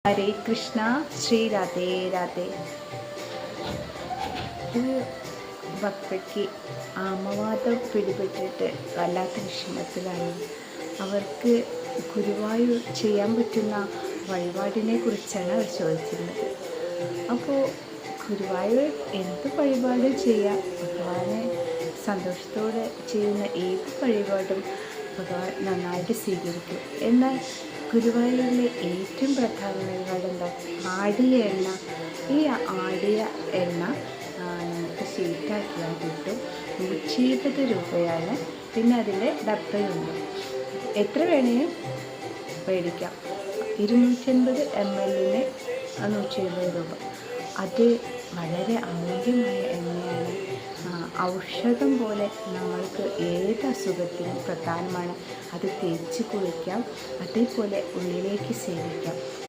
ഹരേ കൃഷ്ണ. ശ്രീ രാധേ രാധേ. ഒരു ഭക്തയ്ക്ക് ആമവാദം പിടിപെട്ടിട്ട് വല്ലാത്ത വിഷമത്തിലാണ്. അവർക്ക് ഗുരുവായൂർ ചെയ്യാൻ പറ്റുന്ന വഴിപാടിനെ കുറിച്ചാണ് അവർ ചോദിച്ചിരുന്നത്. അപ്പോൾ ഗുരുവായൂർ എന്ത് വഴിപാട് ചെയ്യാം, ഭഗവാനെ സന്തോഷത്തോടെ ചെയ്യുന്ന ഏത് വഴിപാടും ഭഗവാൻ നന്നായിട്ട് സ്വീകരിക്കും. എന്നാൽ ഗുരുവായൂരിലെ ഏറ്റവും പ്രധാന വഴിപാട് എന്താ? ആടിയ എണ്ണ. ഈ ആടിയ എണ്ണ നമുക്ക് ഷീറ്റാക്കിയാൽ കിട്ടും. 120 രൂപയാണ്. പിന്നെ അതിൻ്റെ ഡബ്ബയുണ്ട്. എത്ര വേണേലും മേടിക്കാം. 250 ml 120 രൂപ. അത് വളരെ അമൂല്യമായ എണ്ണയാണ്. ഔഷധം പോലെ നമ്മൾക്ക് ഏത് അസുഖത്തിനും പ്രധാനമാണ്. അത് തേച്ച് കുളിക്കാം, അതേപോലെ ഉള്ളിലേക്ക് സേവിക്കാം.